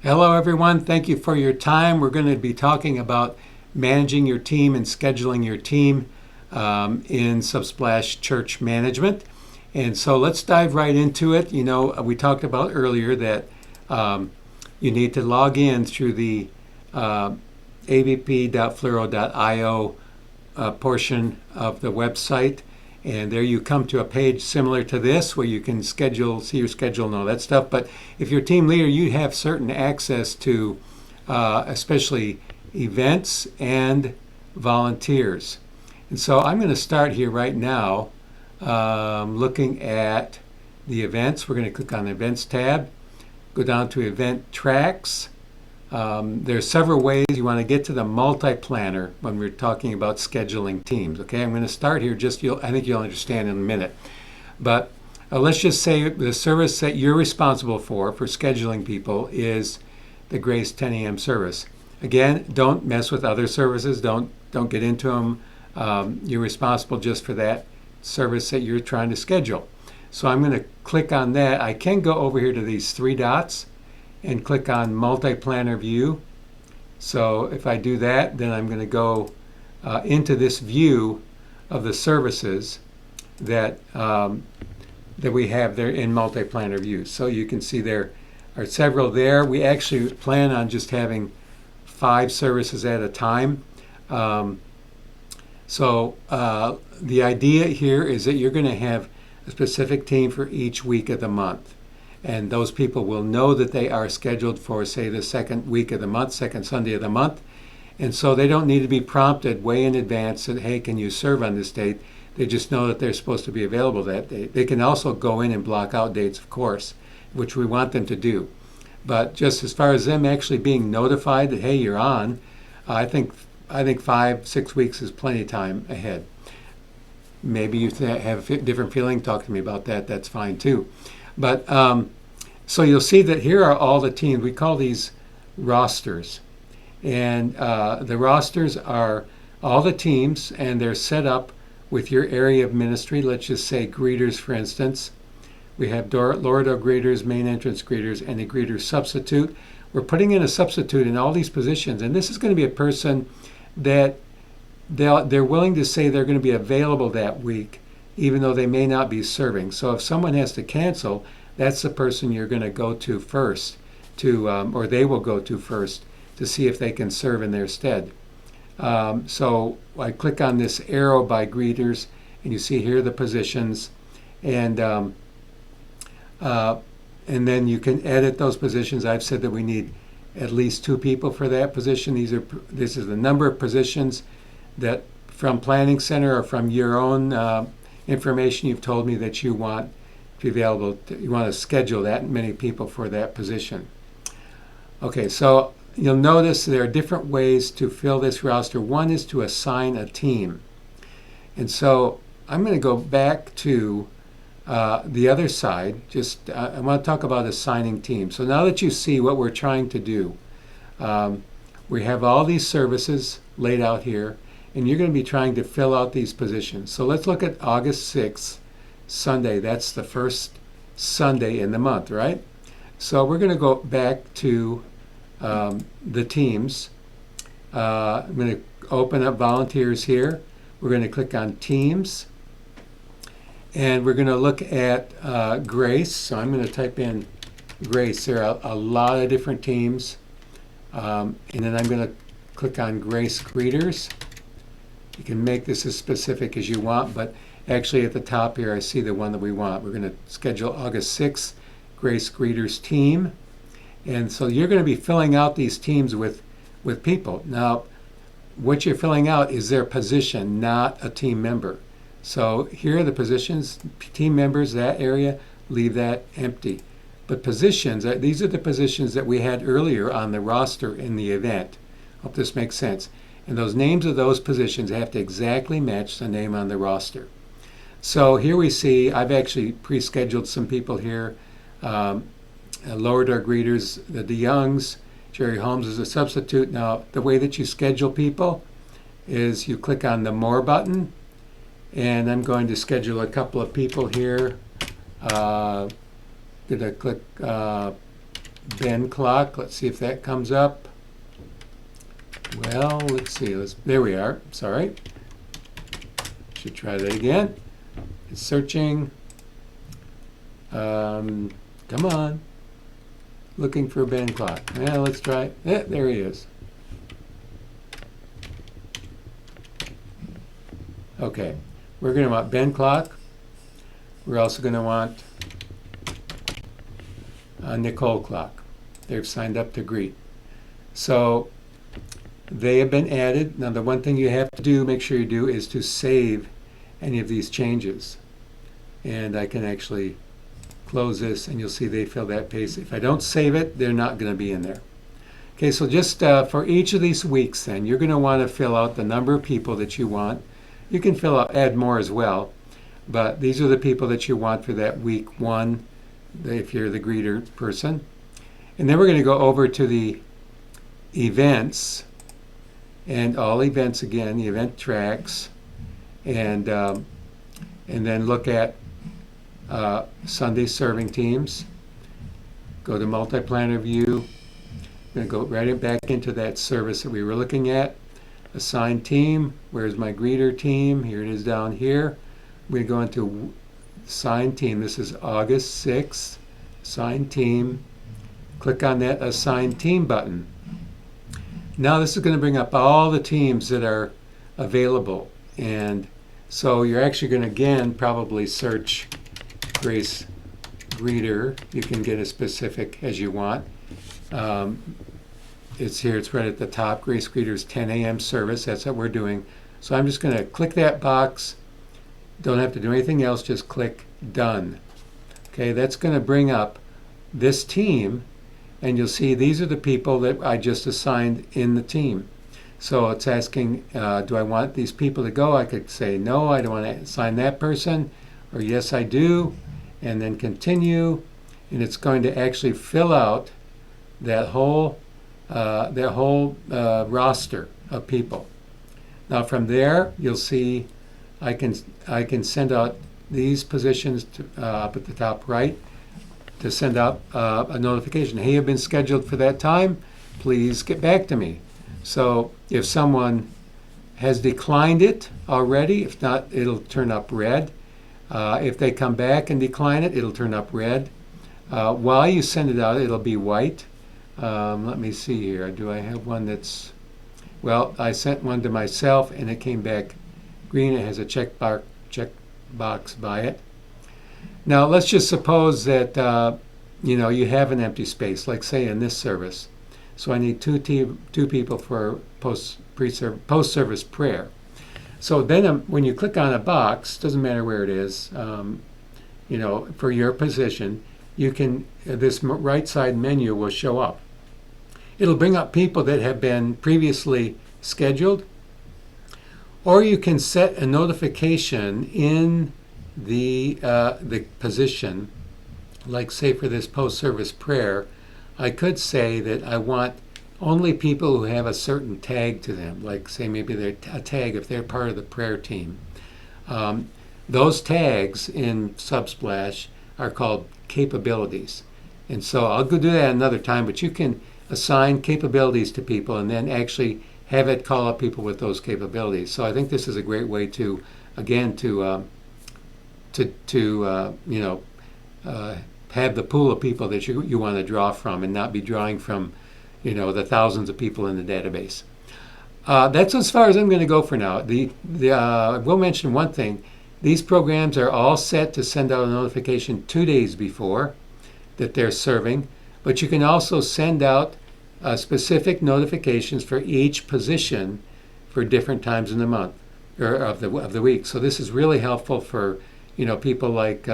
Hello, everyone. Thank you for your time. We're going to be talking about managing your team and scheduling your team in Subsplash Church Management. And so let's dive right into it. You know, we talked about earlier that you need to log in through the avp.fluoro.io portion of the website. And there you come to a page similar to this where you can schedule, see your schedule and all that stuff. But if you're a team leader, you have certain access to especially events and volunteers. And so I'm going to start here right now looking at the events. We're going to click on the Events tab, go down to Event Tracks. There are several ways you want to get to the multi-planner when we're talking about scheduling teams. Okay, I'm going to start here. I think you'll understand in a minute. But let's just say the service that you're responsible for scheduling people is the Grace 10 a.m. service. Again, don't mess with other services. Don't get into them. You're responsible just for that service that you're trying to schedule. So I'm going to click on that. I can go over here to these three dots and click on multi-planner view. So if I do that, then I'm going to go into this view of the services that we have there in multi-planner view. So you can see there are several there. We actually plan on just having 5 services at a time. So the idea here is that you're going to have a specific team for each week of the month. And those people will know that they are scheduled for, say, the second week of the month, second Sunday of the month. And so they don't need to be prompted way in advance that, hey, can you serve on this date? They just know that they're supposed to be available that day. They can also go in and block out dates, of course, which we want them to do. But just as far as them actually being notified that, hey, you're on, I think 5-6 weeks is plenty of time ahead. Maybe you have a different feeling. Talk to me about that. That's fine, too. But so you'll see that here are all the teams. We call these rosters. And the rosters are all the teams, and they're set up with your area of ministry. Let's just say greeters, for instance. We have lower door greeters, main entrance greeters, and a greeter substitute. We're putting in a substitute in all these positions. And this is going to be a person that they're willing to say they're going to be available that week, even though they may not be serving. So if someone has to cancel, that's the person you're going to go to first, or they will go to first to see if they can serve in their stead. So I click on this arrow by greeters, and you see here the positions, and then you can edit those positions. I've said that we need at least 2 people for that position. This is the number of positions that from Planning Center or from your own information you've told me that you want to be available. You want to schedule that many people for that position. Okay, so you'll notice there are different ways to fill this roster. One is to assign a team. And so I'm going to go back to the other side. I want to talk about assigning teams. So now that you see what we're trying to do, we have all these services laid out here, and you're going to be trying to fill out these positions. So let's look at August 6th, Sunday. That's the first Sunday in the month, right? So we're going to go back to the teams. I'm going to open up volunteers here. We're going to click on teams. And we're going to look at Grace. So I'm going to type in Grace. There are a lot of different teams. And then I'm going to click on Grace Greeters. You can make this as specific as you want, but actually at the top here I see the one that we want. We're going to schedule August 6th, Grace Greeters team. And so you're going to be filling out these teams with people. Now, what you're filling out is their position, not a team member. So here are the positions, team members, that area, leave that empty. But positions, these are the positions that we had earlier on the roster in the event. Hope this makes sense. And those names of those positions have to exactly match the name on the roster. So here we see, I've actually pre-scheduled some people here. Lower door greeters, the DeYoungs, Jerry Holmes is a substitute. Now, the way that you schedule people is you click on the More button, and I'm going to schedule a couple of people here. Going to click Ben clock. Let's see if that comes up. Well, let's see. There we are. Sorry. Should try that again. It's searching. Come on. Looking for Ben clock. Yeah, let's try. Yeah, there he is. Okay. We're going to want Ben clock. We're also going to want Nicole clock. They've signed up to greet. So they have been added. Now the one thing you have to do, make sure you do, is to save any of these changes. And I can actually close this and you'll see they fill that pace. If I don't save it, they're not going to be in there. Okay, so just for each of these weeks then, you're going to want to fill out the number of people that you want. You can add more as well, but these are the people that you want for that week 1, if you're the greeter person. And then we're going to go over to the events, and all events again, the event tracks, and then look at Sunday serving teams. Go to multi-planner view. I'm going to go right back into that service that we were looking at. Assign team. Where's my greeter team? Here it is down here. We're going to go into assign team. This is August 6th. Assign team. Click on that assign team button. Now this is going to bring up all the teams that are available. And so you're actually going to again probably search Grace Greeter. You can get as specific as you want. It's here, it's right at the top. Grace Greeter's 10 a.m. service. That's what we're doing. So I'm just going to click that box. Don't have to do anything else, just click done. Okay, that's going to bring up this team, and you'll see these are the people that I just assigned in the team. So it's asking, do I want these people to go? I could say no, I don't want to assign that person, or yes, I do, and then continue, and it's going to actually fill out that whole roster of people. Now from there, you'll see I can send out these positions to, up at the top right to send out a notification. Hey, you've been scheduled for that time. Please get back to me. So if someone has declined it already, if not, it'll turn up red. If they come back and decline it, it'll turn up red. While you send it out, it'll be white. Let me see here. Do I have one that's... Well, I sent one to myself and it came back green. It has a check box by it. Now let's just suppose that you have an empty space, like say in this service. So I need two people for post-service prayer. So then when you click on a box, doesn't matter where it is, for your position, you can, this right side menu will show up. It'll bring up people that have been previously scheduled, or you can set a notification in the position, like say for this post-service prayer, I could say that I want only people who have a certain tag to them, like say maybe they're a tag if they're part of the prayer team. Those tags in Subsplash are called capabilities. And so I'll go do that another time, but you can assign capabilities to people and then actually have it call up people with those capabilities. So I think this is a great way to, again, have the pool of people that you want to draw from and not be drawing from, the thousands of people in the database. That's as far as I'm going to go for now. I will mention one thing. These programs are all set to send out a notification 2 days before that they're serving, but you can also send out specific notifications for each position for different times in the month or of the week. So this is really helpful for people like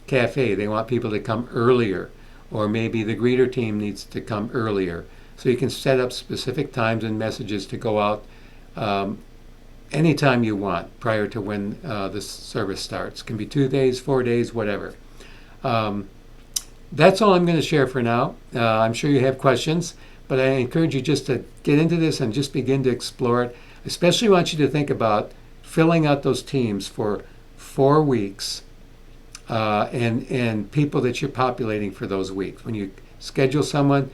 Cafe. They want people to come earlier, or maybe the greeter team needs to come earlier. So you can set up specific times and messages to go out anytime you want prior to when the service starts. It can be 2 days, 4 days, whatever. That's all I'm going to share for now. I'm sure you have questions, but I encourage you just to get into this and just begin to explore it. I especially want you to think about filling out those teams for 4 weeks and people that you're populating for those weeks. When you schedule someone,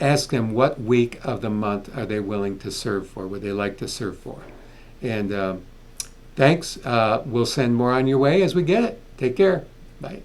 ask them what week of the month are they willing to serve for, would they like to serve for. And thanks. We'll send more on your way as we get it. Take care. Bye.